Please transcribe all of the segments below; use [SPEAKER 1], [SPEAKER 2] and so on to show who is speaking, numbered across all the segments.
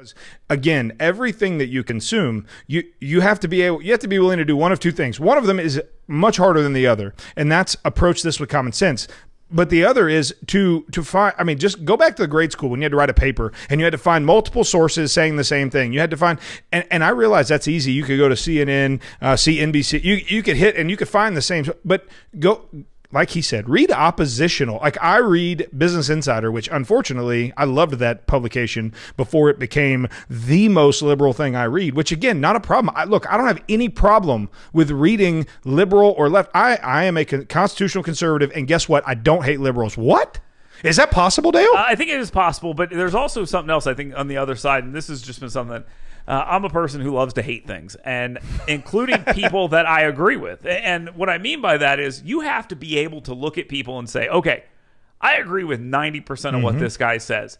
[SPEAKER 1] goes. Again, everything that you consume, you have to be willing to do one of two things. One of them is much harder than the other, and that's approach this with common sense. But the other is to find, I mean, just go back to the grade school when you had to write a paper and you had to find multiple sources saying the same thing. You had to find, and I realize that's easy. You could go to CNN, CNBC, you could hit and you could find the same, but go, like he said, read oppositional. Like I read Business Insider, which unfortunately I loved that publication before it became the most liberal thing I read, which again, not a problem. Look, I don't have any problem with reading liberal or left. I am a constitutional conservative, and guess what? I don't hate liberals. What? Is that possible, Dale?
[SPEAKER 2] I think it is possible, but there's also something else I think on the other side, and this has just been something that I'm a person who loves to hate things, and including people that I agree with. And what I mean by that is you have to be able to look at people and say, okay, I agree with 90% of what this guy says,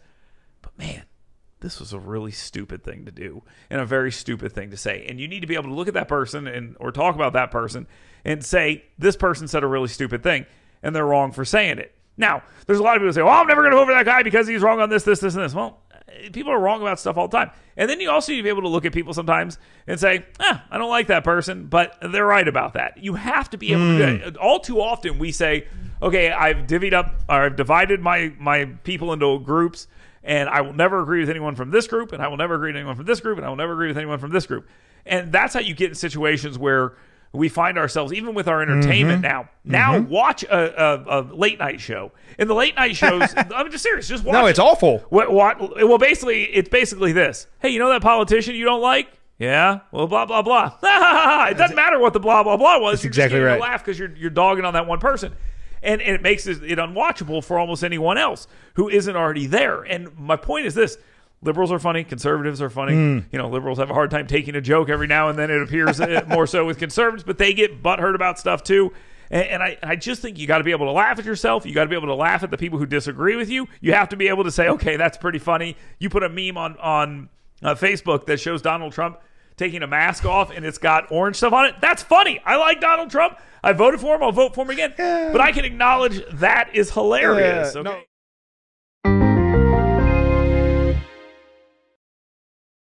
[SPEAKER 2] but man, this was a really stupid thing to do and a very stupid thing to say. And you need to be able to look at that person or talk about that person and say, this person said a really stupid thing, and they're wrong for saying it. Now, there's a lot of people who say, well, I'm never going to vote for that guy because he's wrong on this, this, this, and this. Well, people are wrong about stuff all the time. And then you also need to be able to look at people sometimes and say, I don't like that person, but they're right about that. You have to be able to do it. All too often we say, okay, I've divided my people into groups, and I will never agree with anyone from this group, and I will never agree with anyone from this group, and I will never agree with anyone from this group. And that's how you get in situations where we find ourselves, even with our entertainment now watch a late night show. In the late night shows, I'm just serious, just watch
[SPEAKER 1] No, it's awful.
[SPEAKER 2] Well, basically, it's basically this. Hey, you know that politician you don't like? Yeah? Well, blah, blah, blah. It doesn't matter what the blah, blah, blah was.
[SPEAKER 1] That's exactly right.
[SPEAKER 2] You're laugh because you're dogging on that one person. And it makes it unwatchable for almost anyone else who isn't already there. And my point is this. Liberals are funny. Conservatives are funny. You know, liberals have a hard time taking a joke every now and then. It appears more so with conservatives, but they get butthurt about stuff too. And I just think you got to be able to laugh at yourself. You got to be able to laugh at the people who disagree with you. You have to be able to say, okay, that's pretty funny. You put a meme on Facebook that shows Donald Trump taking a mask off and it's got orange stuff on it. That's funny. I like Donald Trump. I voted for him. I'll vote for him again. But I can acknowledge that is hilarious. Okay?
[SPEAKER 1] No.